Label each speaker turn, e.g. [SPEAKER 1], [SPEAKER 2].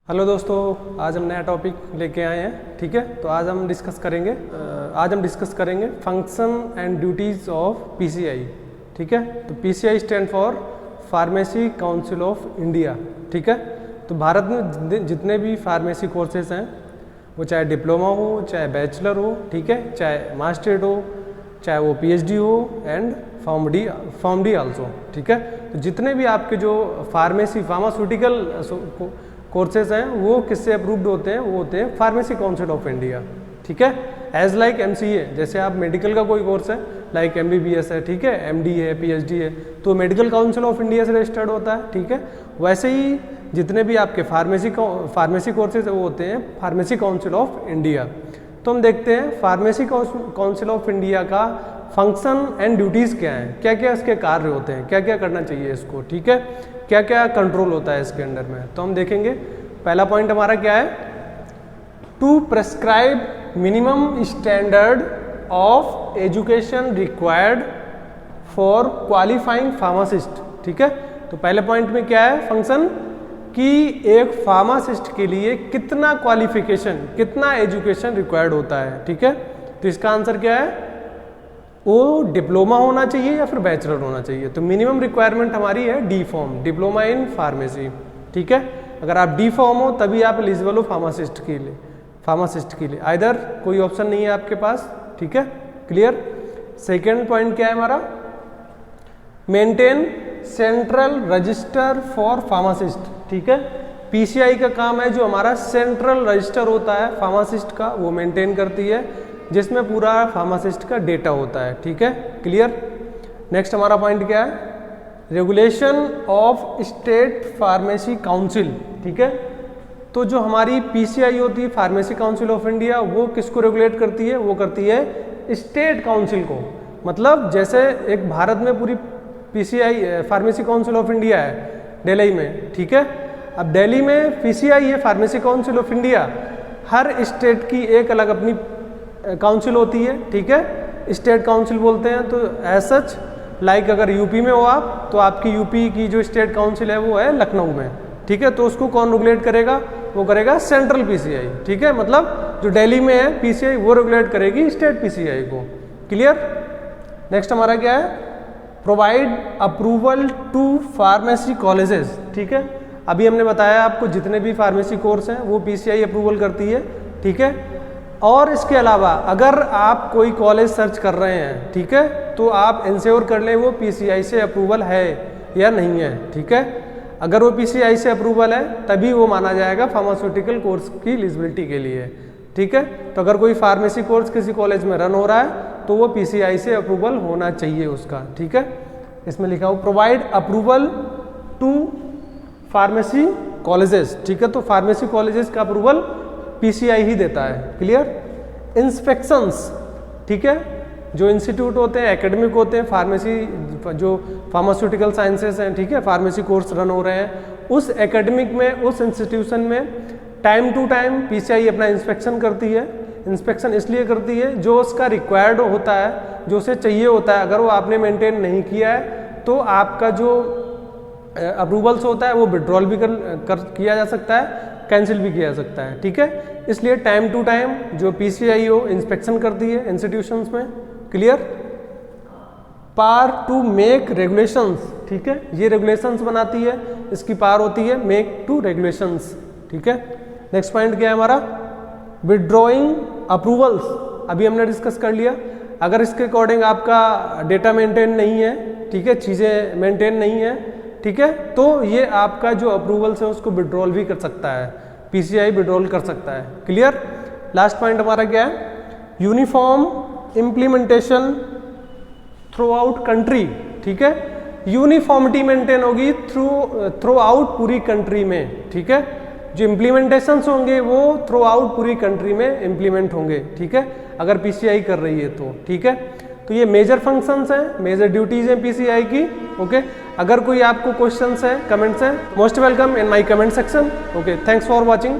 [SPEAKER 1] Hello दोस्तों, आज हम नया टॉपिक लेके आए हैं। ठीक है, तो आज हम डिस्कस करेंगे function and duties of PCI. ठीक है, तो PCI stand for pharmacy council of India. ठीक है, तो भारत में जितने भी फार्मेसी कोर्सेज हैं, वो चाहे डिप्लोमा हो, चाहे बैचलर हो, ठीक है, चाहे मास्टर्ड हो, चाहे वो पीएचडी हो एंड फॉर्म डी आल्सो। ठीक है, तो जितने भी आपके जो फार्मास्यूटिकल कोर्सेज हैं वो किससे अप्रूव्ड होते हैं? वो होते हैं फार्मेसी काउंसिल ऑफ इंडिया। ठीक है, एज लाइक एमसीए, जैसे आप मेडिकल का कोई कोर्स है लाइक एमबीबीएस है, ठीक है, एमडी है, पीएचडी है, तो मेडिकल काउंसिल ऑफ इंडिया से रजिस्टर्ड होता है। ठीक है, वैसे ही जितने भी आपके फार्मेसी कोर्सेज वो होते हैं फार्मेसी काउंसिल ऑफ इंडिया। तो हम देखते हैं फार्मेसी काउंसिल ऑफ इंडिया का फंक्शन एंड ड्यूटीज़ क्या हैं, क्या क्या इसके कार्य होते हैं, क्या क्या करना चाहिए इसको। ठीक है, क्या क्या कंट्रोल होता है इसके अंडर में, तो हम देखेंगे। पहला पॉइंट हमारा क्या है? To prescribe minimum standard of education required for qualifying pharmacist. ठीक है, तो पहले पॉइंट में क्या है फंक्शन कि एक फार्मासिस्ट के लिए कितना क्वालिफिकेशन, कितना एजुकेशन रिक्वायर्ड होता है। ठीक है, तो इसका आंसर क्या है? वो डिप्लोमा होना चाहिए या फिर बैचलर होना चाहिए। तो मिनिमम रिक्वायरमेंट हमारी है D form, diploma in pharmacy. ठीक है, अगर आप डी फॉर्म हो तभी आप एलिजिबल हो फार्मासिस्ट के लिए। आइदर कोई ऑप्शन नहीं है आपके पास। ठीक है, क्लियर। सेकेंड पॉइंट क्या है हमारा? Maintain central register for pharmacist. ठीक है, पीसीआई का काम है जो हमारा सेंट्रल रजिस्टर होता है फार्मासिस्ट का, वो मेंटेन करती है, जिसमें पूरा फार्मासिस्ट का डेटा होता है। ठीक है, क्लियर। नेक्स्ट हमारा पॉइंट क्या है? Regulation of state pharmacy council. ठीक है, तो जो हमारी पीसीआई होती है फार्मेसी काउंसिल ऑफ इंडिया, वो किसको रेगुलेट करती है? वो करती है स्टेट काउंसिल को। मतलब जैसे एक भारत में पूरी PCI pharmacy council of India है दिल्ली में। ठीक है, अब दिल्ली में पीसीआई है pharmacy council of India, her state की एक अलग अपनी काउंसिल होती है। ठीक है, स्टेट काउंसिल बोलते हैं। तो एज सच लाइक अगर यूपी में हो आप, तो आपकी यूपी की जो स्टेट काउंसिल है वो है लखनऊ में। ठीक है, तो उसको कौन रेगुलेट करेगा? वो करेगा सेंट्रल पीसीआई। ठीक है, मतलब जो दिल्ली में है पीसीआई वो रेगुलेट करेगी स्टेट पीसीआई को। क्लियर। नेक्स्ट हमारा क्या है? Provide approval to pharmacy colleges. ठीक है, अभी हमने बताया आपको जितने भी फार्मेसी कोर्स हैं वो पीसीआई अप्रूवल करती है। ठीक है, और इसके अलावा अगर आप कोई कॉलेज सर्च कर रहे हैं, ठीक है, तो आप इंश्योर कर लें वो पीसीआई से अप्रूवल है या नहीं है। ठीक है, अगर वो पीसीआई से अप्रूवल है तभी वो माना जाएगा फार्मास्यूटिकल कोर्स की एलिजिबिलिटी के लिए। ठीक है, तो अगर कोई फार्मेसी कोर्स किसी कॉलेज में रन हो रहा है तो वो पीसीआई से अप्रूवल होना चाहिए उसका। ठीक है, इसमें लिखा हो provide approval to pharmacy colleges. ठीक है, तो फार्मेसी कॉलेजेस का अप्रूवल पीसीआई ही देता है। क्लियर। इंस्पेक्शंस, ठीक है, जो इंस्टीट्यूट होते हैं एकेडमिक होते हैं फार्मेसी, जो फार्मास्यूटिकल साइंसेस हैं, ठीक है, फार्मेसी कोर्स रन हो रहे हैं, उस एकेडमिक में, उस इंस्टीट्यूशन में टाइम टू टाइम पीसीआई अपना इंस्पेक्शन करती है। इंस्पेक्शन इसलिए करती है जो उसका रिक्वायर्ड होता है, जो उसे चाहिए होता है। अगर वो आपने मेंटेन नहीं किया है तो आपका जो अप्रूवल्स होता है वो विड्रॉल भी किया जा सकता है, कैंसिल भी किया जा सकता है। ठीक है, इसलिए टाइम टू टाइम जो पीसीआई हो इंस्पेक्शन करती है इंस्टीट्यूशंस में। Clear. Power to make regulations. ठीक है, ये रेगुलेशंस बनाती है, इसकी पावर होती है मेक टू रेगुलेशंस। ठीक है, नेक्स्ट पॉइंट क्या है हमारा? Withdrawing approvals. अभी हमने डिस्कस कर लिया, अगर इसके अकॉर्डिंग आपका डेटा मेंटेन नहीं है, ठीक है, चीज़ें मेंटेन नहीं है, ठीक है, तो ये आपका जो अप्रूवल्स है उसको विड्रॉल भी कर सकता है, पीसीआई विड्रॉल कर सकता है। क्लियर। लास्ट पॉइंट हमारा क्या है? Uniform implementation through out country. ठीक है, यूनिफॉर्मिटी मेंटेन होगी थ्रू आउट पूरी कंट्री में। ठीक है, जो इम्प्लीमेंटेशंस होंगे वो थ्रू आउट पूरी कंट्री में इम्प्लीमेंट होंगे। ठीक है, अगर पीसीआई कर रही है तो। ठीक है, तो ये मेजर फंक्शंस हैं, मेजर ड्यूटीज हैं पीसीआई की। ओके, अगर कोई आपको क्वेश्चंस है, कमेंट्स हैं, most welcome in my comment section. Okay, thanks for watching.